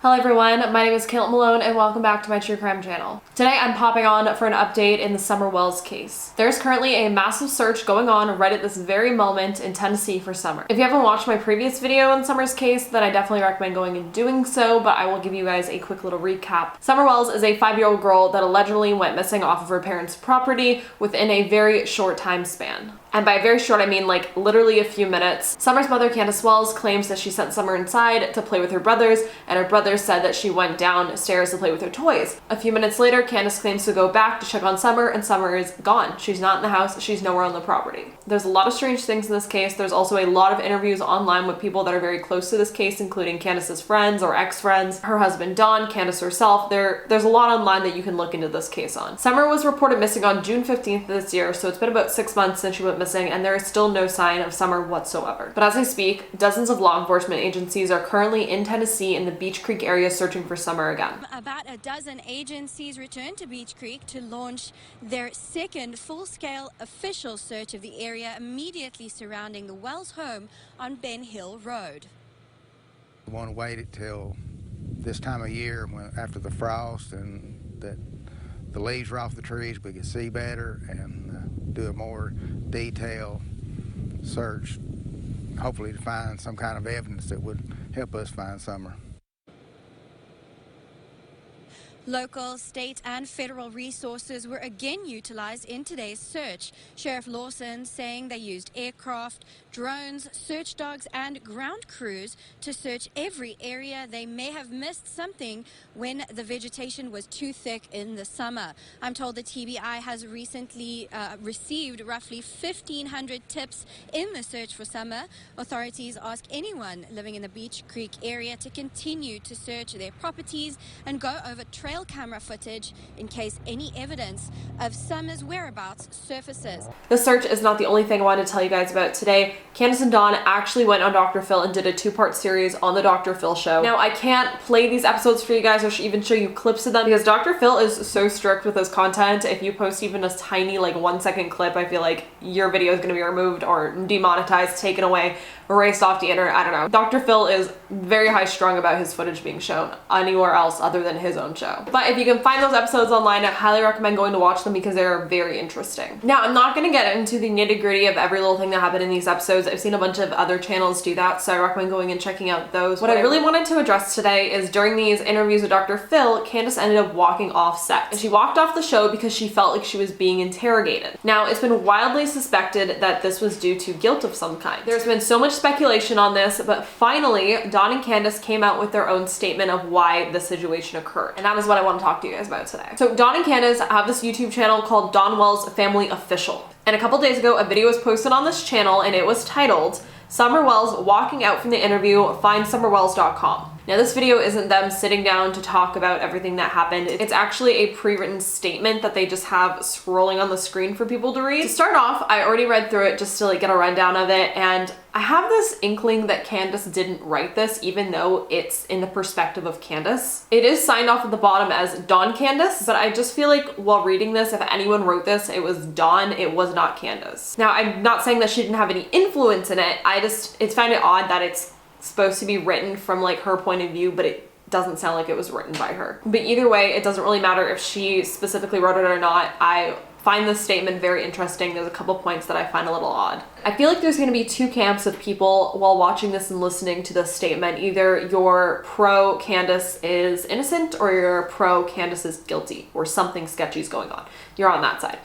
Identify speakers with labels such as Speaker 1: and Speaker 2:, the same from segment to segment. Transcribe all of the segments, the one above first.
Speaker 1: Hello everyone, my name is Kait Malone and welcome back to my true crime channel. Today I'm popping on for an update in the Summer Wells case. There's currently a massive search going on right at this very moment in Tennessee for Summer. If you haven't watched my previous video on Summer's case, then I definitely recommend going and doing so, but I will give you guys a quick little recap. Summer Wells is a 5-year-old girl that allegedly went missing off of her parents' property within a very short time span. And by very short, I mean like literally a few minutes. Summer's mother, Candus Wells, claims that she sent Summer inside to play with her brothers, and her brothers said that she went downstairs to play with her toys. A few minutes later, Candus claims to go back to check on Summer, and Summer is gone. She's not in the house, she's nowhere on the property. There's a lot of strange things in this case. There's also a lot of interviews online with people that are very close to this case, including Candus's friends or ex-friends, her husband Don, Candus herself. There's a lot online that you can look into this case on. Summer was reported missing on June 15th of this year, so it's been about 6 months since she went missing, and there is still no sign of Summer whatsoever. But as I speak, dozens of law enforcement agencies are currently in Tennessee in the Beech Creek area searching for Summer again.
Speaker 2: About a dozen agencies returned to Beech Creek to launch their second full-scale official search of the area immediately surrounding the Wells home on Ben Hill Road.
Speaker 3: We want to wait till this time of year after the frost and that the leaves are off the trees, we can see better and do a more detailed search, hopefully to find some kind of evidence that would help us find Summer.
Speaker 2: Local, state and federal resources were again utilized in today's search. Sheriff Lawson saying they used aircraft, drones, search dogs and ground crews to search every area. They may have missed something when the vegetation was too thick in the summer. I'm told the TBI has recently received roughly 1,500 tips in the search for Summer. Authorities ask anyone living in the Beech Creek area to continue to search their properties and go over trail camera footage in case any evidence of Summer's whereabouts surfaces.
Speaker 1: The search is not the only thing I wanted to tell you guys about today. Candus and Don actually went on Dr. Phil and did a 2-part series on the Dr. Phil show. Now, I can't play these episodes for you guys or even show you clips of them because Dr. Phil is so strict with his content. If you post even a tiny 1-second clip, I feel like your video is going to be removed or demonetized, taken away, erased off the internet. I don't know. Dr. Phil is very high strung about his footage being shown anywhere else other than his own show. But if you can find those episodes online, I highly recommend going to watch them because they're very interesting. Now, I'm not going to get into the nitty-gritty of every little thing that happened in these episodes. I've seen a bunch of other channels do that, so I recommend going and checking out those. What I really wanted to address today is during these interviews with Dr. Phil, Candus ended up walking off set. And she walked off the show because she felt like she was being interrogated. Now, it's been widely suspected that this was due to guilt of some kind. There's been so much speculation on this, but finally, Don and Candus came out with their own statement of why the situation occurred. And that is what I want to talk to you guys about today. So Don and Candus have this YouTube channel called Don Wells Family Official. And a couple days ago, a video was posted on this channel and it was titled, Summer Wells Walking Out from the Interview, FindSummerWells.com. Now, this video isn't them sitting down to talk about everything that happened. It's actually a pre-written statement that they just have scrolling on the screen for people to read. To start off, I already read through it just to get a rundown of it, and I have this inkling that Candus didn't write this, even though it's in the perspective of Candus. It is signed off at the bottom as Don Candus, but I just feel like while reading this, if anyone wrote this, it was Don, it was not Candus. Now, I'm not saying that she didn't have any influence in it. It's find it odd that it's supposed to be written from her point of view, but it doesn't sound like it was written by her. But either way, it doesn't really matter if she specifically wrote it or not. I find this statement very interesting. There's a couple points that I find a little odd. I feel like there's going to be two camps of people while watching this and listening to this statement. Either you're pro Candus is innocent or you're pro Candus is guilty or something sketchy is going on. You're on that side.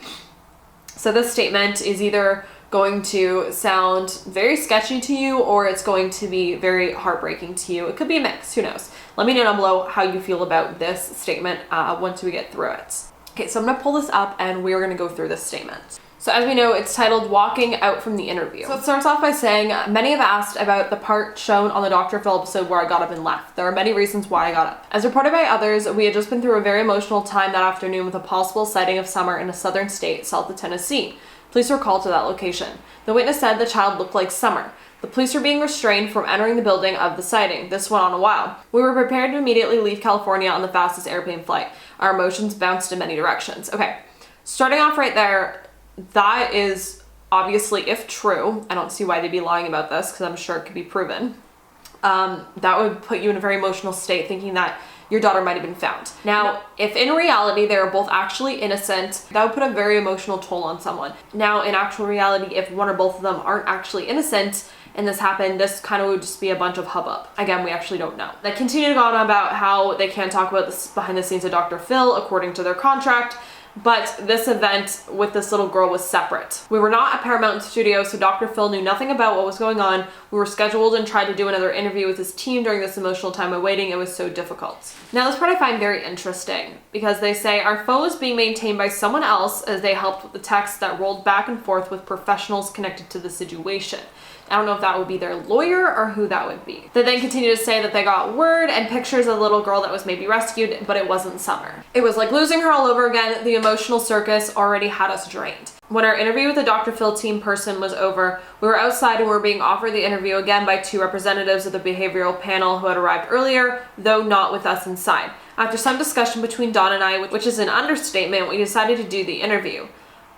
Speaker 1: So this statement is either going to sound very sketchy to you or it's going to be very heartbreaking to you. It could be a mix, who knows? Let me know down below how you feel about this statement once we get through it. Okay, so I'm gonna pull this up and we're gonna go through this statement. So as we know, it's titled Walking Out from the Interview. So it starts off by saying, many have asked about the part shown on the Dr. Phil episode where I got up and left. There are many reasons why I got up. As reported by others, we had just been through a very emotional time that afternoon with a possible sighting of Summer in a southern state, south of Tennessee. Police were called to that location. The witness said the child looked like Summer. The police were being restrained from entering the building of the sighting. This went on a while. We were prepared to immediately leave California on the fastest airplane flight. Our emotions bounced in many directions. Okay, starting off right there, that is obviously, if true, I don't see why they'd be lying about this because I'm sure it could be proven. that would put you in a very emotional state thinking that your daughter might have been found. Now, if in reality they are both actually innocent, that would put a very emotional toll on someone. Now, in actual reality, if one or both of them aren't actually innocent and this happened, this kind of would just be a bunch of hubbub. Again, we actually don't know. They continue to go on about how they can't talk about this behind the scenes of Dr. Phil according to their contract, but this event with this little girl was separate. We were not at Paramount Studios, so Dr. Phil knew nothing about what was going on. We were scheduled and tried to do another interview with his team during this emotional time of waiting. It was so difficult. Now, this part I find very interesting because they say our phone was being maintained by someone else as they helped with the text that rolled back and forth with professionals connected to the situation. I don't know if that would be their lawyer or who that would be. They then continue to say that they got word and pictures of the little girl that was maybe rescued, but it wasn't Summer. It was like losing her all over again. The emotional circus already had us drained. When our interview with the Dr. Phil team person was over, we were outside and were being offered the interview again by 2 representatives of the behavioral panel who had arrived earlier, though not with us inside. After some discussion between Dawn and I, which is an understatement, we decided to do the interview.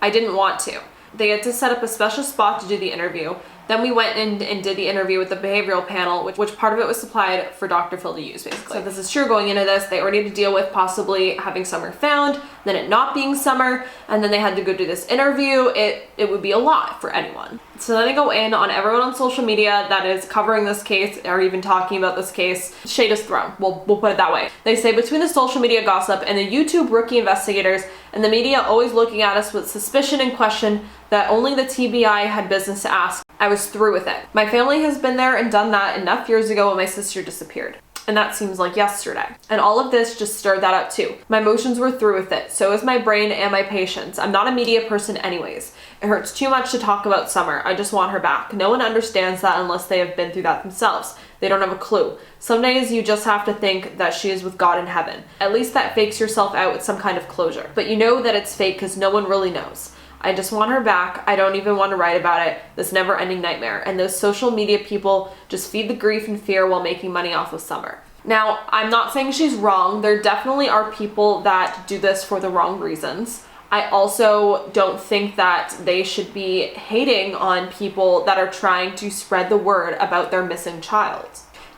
Speaker 1: I didn't want to. They had to set up a special spot to do the interview. Then we went in and did the interview with the behavioral panel, which part of it was supplied for Dr. Phil to use, basically. So this is true going into this. They already had to deal with possibly having Summer found, then it not being Summer, and then they had to go do this interview. It would be a lot for anyone. So then they go in on everyone on social media that is covering this case or even talking about this case. Shade is thrown. We'll put it that way. They say between the social media gossip and the YouTube rookie investigators and the media always looking at us with suspicion and question that only the TBI had business to ask, I was through with it. My family has been there and done that enough years ago when my sister disappeared. And that seems like yesterday. And all of this just stirred that up too. My emotions were through with it. So is my brain and my patience. I'm not a media person anyways. It hurts too much to talk about Summer. I just want her back. No one understands that unless they have been through that themselves. They don't have a clue. Some days you just have to think that she is with God in heaven. At least that fakes yourself out with some kind of closure. But you know that it's fake because no one really knows. I just want her back. I don't even want to write about it. This never-ending nightmare. And those social media people just feed the grief and fear while making money off of Summer. Now, I'm not saying she's wrong. There definitely are people that do this for the wrong reasons. I also don't think that they should be hating on people that are trying to spread the word about their missing child.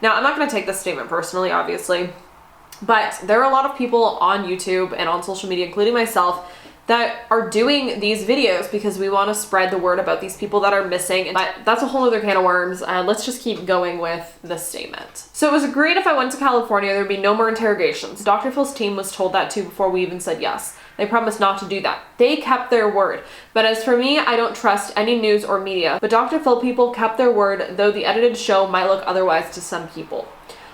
Speaker 1: Now, I'm not going to take this statement personally, obviously, but there are a lot of people on YouTube and on social media, including myself, that are doing these videos because we want to spread the word about these people that are missing. But that's a whole other can of worms. Let's just keep going with this statement. So it was agreed if I went to California, there'd be no more interrogations. Dr. Phil's team was told that too before we even said yes. They promised not to do that. They kept their word. But as for me, I don't trust any news or media. But Dr. Phil people kept their word, though the edited show might look otherwise to some people.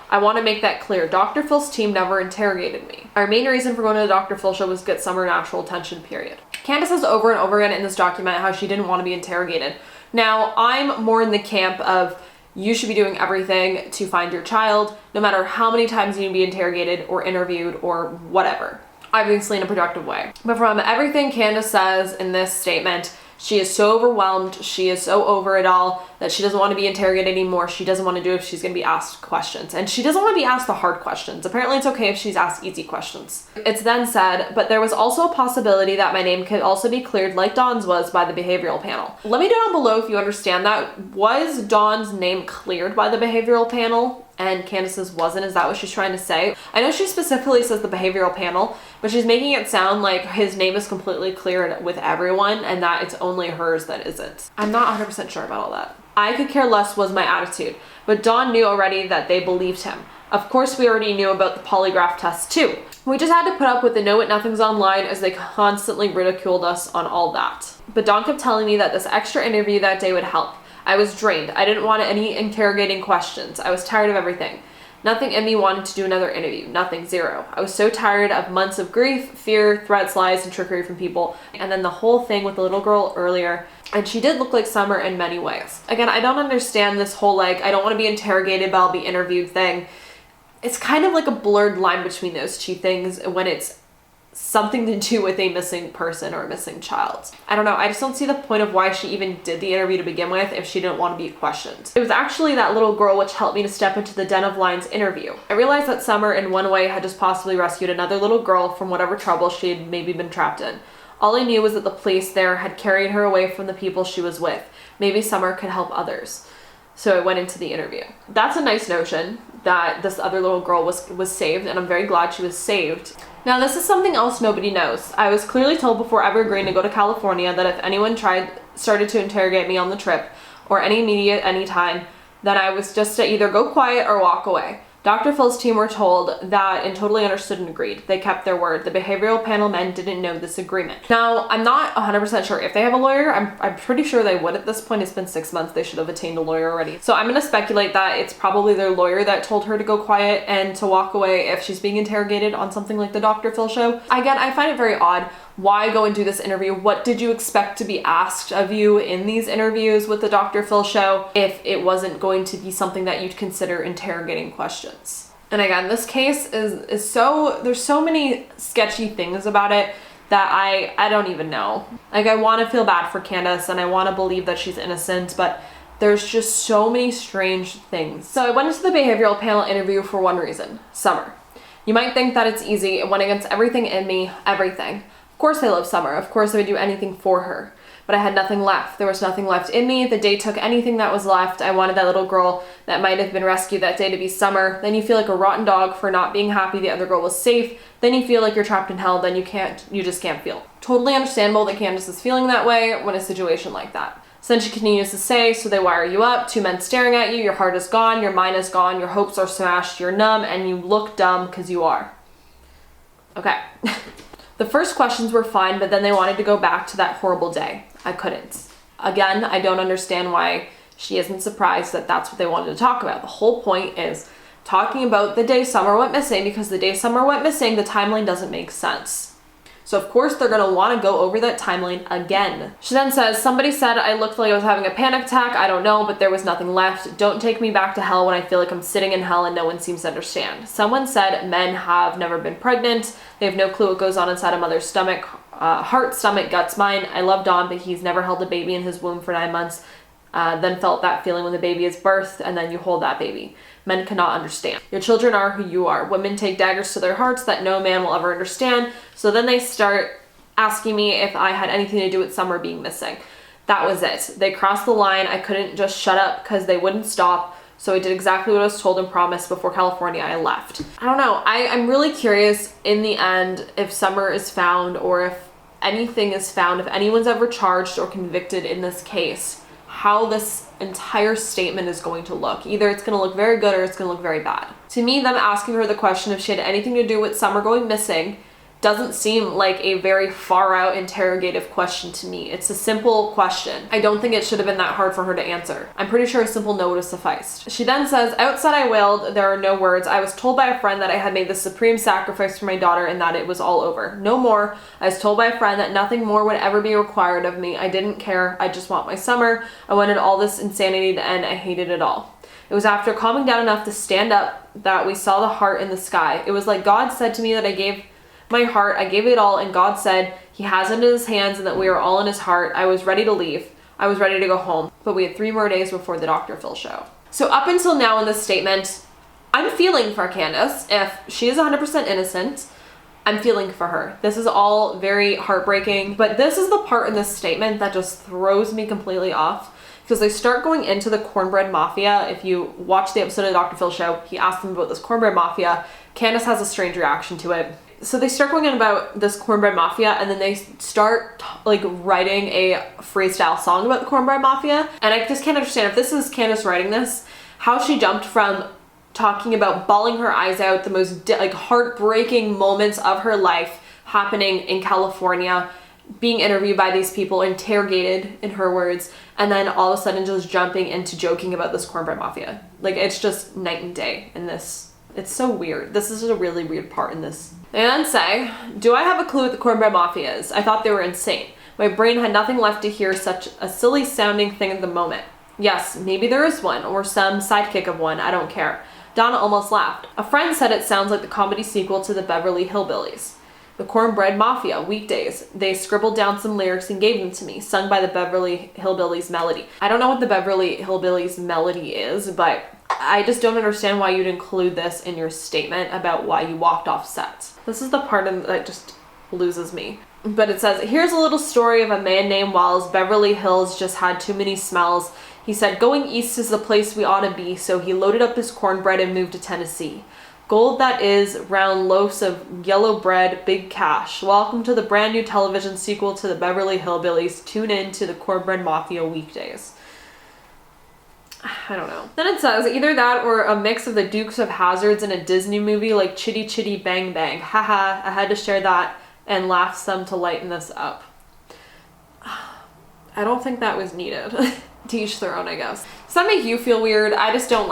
Speaker 1: I want to make that clear. Dr. Phil's team never interrogated me. Our main reason for going to the Dr. Phil show was to get Summer natural attention, period. Candus says over and over again in this document how she didn't want to be interrogated. Now, I'm more in the camp of you should be doing everything to find your child, no matter how many times you need to be interrogated or interviewed or whatever. Obviously in a productive way. But from everything Candus says in this statement, she is so overwhelmed, she is so over it all, that she doesn't want to be interrogated anymore. She doesn't want to do it if she's going to be asked questions. And she doesn't want to be asked the hard questions. Apparently it's okay if she's asked easy questions. It's then said, but there was also a possibility that my name could also be cleared like Dawn's was by the behavioral panel. Let me know down below if you understand that. Was Dawn's name cleared by the behavioral panel? And Candus's wasn't? Is that what she's trying to say? I know she specifically says the behavioral panel, but she's making it sound like his name is completely cleared with everyone and that it's only hers that isn't. I'm not 100% sure about all that. I could care less was my attitude, but Dawn knew already that they believed him. Of course, we already knew about the polygraph test too. We just had to put up with the know it nothings online as they constantly ridiculed us on all that. But Dawn kept telling me that this extra interview that day would help. I was drained. I didn't want any interrogating questions. I was tired of everything. Nothing in me wanted to do another interview. Nothing, zero. I was so tired of months of grief, fear, threats, lies, and trickery from people. And then the whole thing with the little girl earlier. And she did look like Summer in many ways. Again, I don't understand this whole I don't want to be interrogated, but I'll be interviewed thing. It's kind of like a blurred line between those two things when it's something to do with a missing person or a missing child. I don't know. I just don't see the point of why she even did the interview to begin with if she didn't want to be questioned. It was actually that little girl which helped me to step into the Den of Lions interview. I realized that Summer in one way had just possibly rescued another little girl from whatever trouble she had maybe been trapped in. All I knew was that the police there had carried her away from the people she was with. Maybe Summer could help others. So I went into the interview. That's a nice notion that this other little girl was saved, and I'm very glad she was saved. Now, this is something else nobody knows. I was clearly told before ever agreeing to go to California that if anyone started to interrogate me on the trip, or any media at any time, then I was just to either go quiet or walk away. Dr. Phil's team were told that and totally understood and agreed. They kept their word. The behavioral panel men didn't know this agreement. Now, I'm not 100% sure if they have a lawyer. I'm pretty sure they would at this point. It's been 6 months. They should have attained a lawyer already. So I'm going to speculate that it's probably their lawyer that told her to go quiet and to walk away if she's being interrogated on something like the Dr. Phil show. Again, I find it very odd. Why go and do this interview? What did you expect to be asked of you in these interviews with the Dr. Phil show if it wasn't going to be something that you'd consider interrogating questions? And again, this case is so, there's so many sketchy things about it that I don't even know. Like, I want to feel bad for Candus and I want to believe that she's innocent, but there's just so many strange things. So I went into the behavioral panel interview for one reason: Summer. You might think that it's easy. It went against everything in me, everything. Of course I love Summer. Of course I would do anything for her. But I had nothing left. There was nothing left in me. The day took anything that was left. I wanted that little girl that might have been rescued that day to be Summer. Then you feel like a rotten dog for not being happy the other girl was safe. Then you feel like you're trapped in hell. Then you just can't feel. Totally understandable that Candus is feeling that way when a situation like that. So then she continues to say, so they wire you up, two men staring at you, your heart is gone, your mind is gone, your hopes are smashed, you're numb, and you look dumb because you are. Okay. The first questions were fine, but then they wanted to go back to that horrible day. I couldn't. Again, I don't understand why she isn't surprised that that's what they wanted to talk about. The whole point is talking about the day Summer went missing, because the day Summer went missing, the timeline doesn't make sense. So of course they're going to want to go over that timeline again. She then says, somebody said I looked like I was having a panic attack. I don't know, but there was nothing left. Don't take me back to hell when I feel like I'm sitting in hell and no one seems to understand. Someone said men have never been pregnant. They have no clue what goes on inside a mother's stomach. Heart, stomach, guts, mind. I love Don, but he's never held a baby in his womb for 9 months. Then felt that feeling when the baby is birthed, and then you hold that baby. Men cannot understand. Your children are who you are. Women take daggers to their hearts that no man will ever understand. So then they start asking me if I had anything to do with Summer being missing. That was it. They crossed the line. I couldn't just shut up because they wouldn't stop. So I did exactly what I was told and promised before California. I left. I don't know. I'm really curious in the end if Summer is found, or if anything is found, if anyone's ever charged or convicted in this case, how this entire statement is going to look. Either it's going to look very good or it's going to look very bad. To me, them asking her the question if she had anything to do with Summer going missing doesn't seem like a very far out interrogative question to me. It's a simple question. I don't think it should have been that hard for her to answer. I'm pretty sure a simple no would have sufficed. She then says, outside I wailed, there are no words. I was told by a friend that I had made the supreme sacrifice for my daughter and that it was all over. No more. I was told by a friend that nothing more would ever be required of me. I didn't care. I just want my Summer. I wanted all this insanity to end. I hated it all. It was after calming down enough to stand up that we saw the heart in the sky. It was like God said to me that I gave my heart, I gave it all, and God said he has it in his hands and that we are all in his heart. I was ready to leave. I was ready to go home. But we had 3 more days before the Dr. Phil show. So up until now in this statement, I'm feeling for Candus. If she is 100% innocent, I'm feeling for her. This is all very heartbreaking, but this is the part in this statement that just throws me completely off. Because they start going into the cornbread mafia. If you watch the episode of the Dr. Phil show, he asked them about this cornbread mafia. Candus has a strange reaction to it. So they start going in about this cornbread mafia, and then they start like writing a freestyle song about the cornbread mafia. And I just can't understand, if this is Candus writing this, how she jumped from talking about bawling her eyes out, the most like heartbreaking moments of her life happening in California, being interviewed by these people, interrogated in her words, and then all of a sudden just jumping into joking about this cornbread mafia. Like, it's just night and day in this. It's so weird. This is a really weird part in this. They then say, do I have a clue what the cornbread mafia is? I thought they were insane. My brain had nothing left to hear such a silly sounding thing at the moment. Yes, maybe there is one, or some sidekick of one, I don't care. Donna almost laughed. A friend said it sounds like the comedy sequel to the Beverly Hillbillies. The Cornbread Mafia, weekdays. They scribbled down some lyrics and gave them to me, sung by the Beverly Hillbillies melody. I don't know what the Beverly Hillbillies melody is, but I just don't understand why you'd include this in your statement about why you walked off set. This is the part that just loses me. But it says, here's a little story of a man named Wells. Beverly Hills just had too many smells. He said, going east is the place we ought to be, so he loaded up his cornbread and moved to Tennessee. Gold that is, round loaves of yellow bread, big cash. Welcome to the brand new television sequel to the Beverly Hillbillies. Tune in to the Cornbread Mafia weekdays. I don't know. Then it says, either that or a mix of the Dukes of Hazzards in a Disney movie like Chitty Chitty Bang Bang. Haha, I had to share that and laugh some to lighten this up. I don't think that was needed. To each their own, I guess. Does that make you feel weird? I don't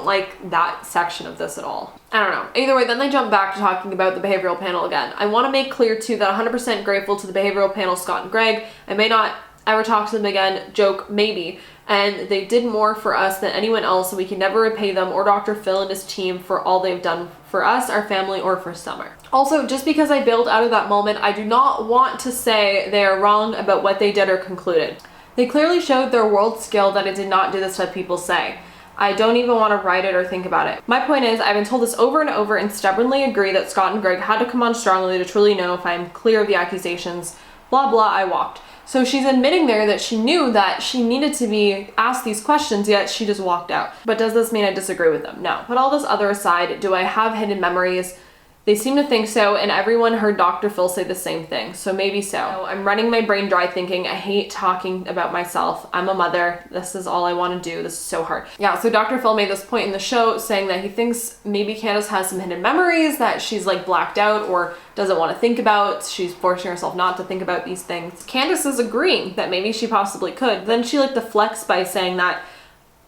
Speaker 1: like that section of this at all. I don't know. Either way, then they jump back to talking about the behavioral panel again. I want to make clear too that 100% grateful to the behavioral panel, Scott and Greg. I may not ever talk to them again, joke, maybe. And they did more for us than anyone else, and we can never repay them or Dr. Phil and his team for all they've done for us, our family, or for Summer. Also, just because I bailed out of that moment, I do not want to say they are wrong about what they did or concluded. They clearly showed their world skill that it did not do this what people say. I don't even want to write it or think about it. My point is, I've been told this over and over and stubbornly agree that Scott and Greg had to come on strongly to truly know if I'm clear of the accusations. Blah, blah, I walked. So she's admitting there that she knew that she needed to be asked these questions, yet she just walked out. But does this mean I disagree with them? No. But all this other aside, do I have hidden memories? They seem to think so, and everyone heard Dr. Phil say the same thing, so maybe so. I'm running my brain dry thinking, I hate talking about myself. I'm a mother. This is all I want to do. This is so hard. Yeah, so Dr. Phil made this point in the show saying that he thinks maybe Candus has some hidden memories that she's like blacked out or doesn't want to think about. She's forcing herself not to think about these things. Candus is agreeing that maybe she possibly could. Then she like deflects by saying that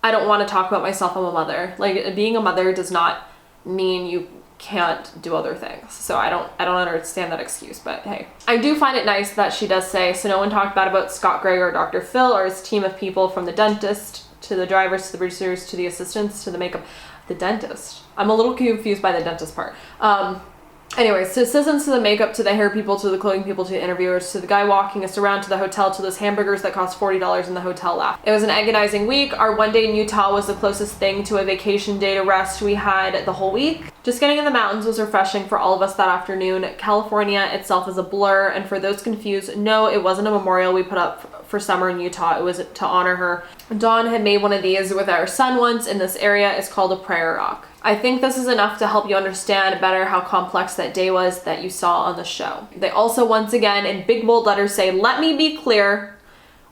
Speaker 1: I don't want to talk about myself. I'm a mother. Like, being a mother does not mean you can't do other things. So I don't understand that excuse, but hey. I do find it nice that she does say, so no one talked bad about Scott Gray or Dr. Phil or his team of people, from the dentist to the drivers to the producers to the assistants to the makeup. The dentist. I'm a little confused by the dentist part. Anyways, to assistants, to the makeup, to the hair people, to the clothing people, to the interviewers, to the guy walking us around, to the hotel, to those hamburgers that cost $40 in the hotel laugh. It was an agonizing week. Our one day in Utah was the closest thing to a vacation day to rest we had the whole week. Just getting in the mountains was refreshing for all of us that afternoon. California itself is a blur, and for those confused, no, it wasn't a memorial we put up for Summer in Utah. It was to honor her. Dawn had made one of these with our son once in this area. It's called a prayer rock. I think this is enough to help you understand better how complex that day was that you saw on the show. They also once again in big bold letters say, let me be clear,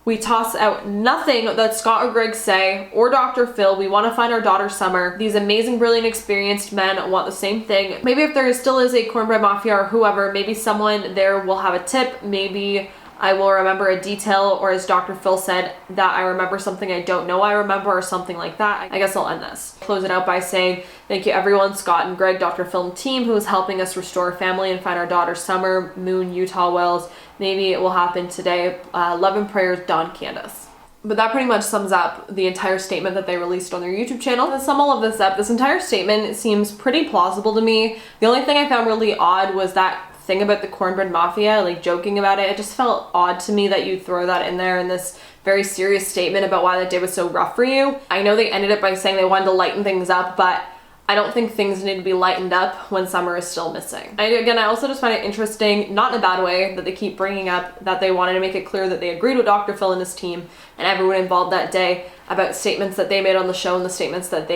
Speaker 1: we toss out nothing that Scott or Greg say or Dr. Phil. We want to find our daughter Summer. These amazing, brilliant, experienced men want the same thing. Maybe if there still is a cornbread mafia or whoever, maybe someone there will have a tip. Maybe I will remember a detail, or as Dr. Phil said, that I remember something I don't know I remember, or something like that. I guess I'll end this. Close it out by saying, thank you everyone, Scott and Greg, Dr. Phil and team, who is helping us restore family and find our daughter Summer, Moon, Utah Wells. Maybe it will happen today. Love and prayers, Dawn, Candus. But that pretty much sums up the entire statement that they released on their YouTube channel. To sum all of this up, this entire statement seems pretty plausible to me. The only thing I found really odd was that thing about the cornbread mafia, like joking about it. It just felt odd to me that you throw that in there in this very serious statement about why that day was so rough for you. I know they ended it by saying they wanted to lighten things up, but I don't think things need to be lightened up when Summer is still missing. I also just find it interesting, not in a bad way, that they keep bringing up that they wanted to make it clear that they agreed with Dr. Phil and his team and everyone involved that day about statements that they made on the show and the statements that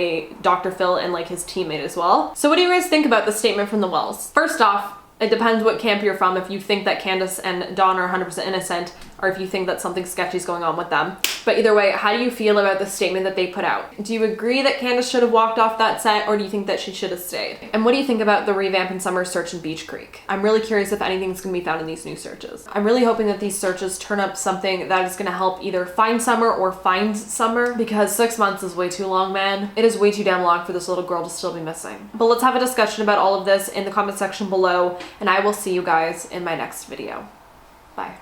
Speaker 1: Dr. Phil and like his team made as well. So what do you guys think about the statement from the Wells? First off, it depends what camp you're from, if you think that Candus and Dawn are 100% innocent, or if you think that something sketchy is going on with them. But either way, how do you feel about the statement that they put out? Do you agree that Candus should have walked off that set, or do you think that she should have stayed? And what do you think about the revamp in Summer search in Beech Creek? I'm really curious if anything's gonna be found in these new searches. I'm really hoping that these searches turn up something that is gonna help either find Summer or find Summer, because 6 months is way too long, man. It is way too damn long for this little girl to still be missing. But let's have a discussion about all of this in the comment section below, and I will see you guys in my next video. Bye.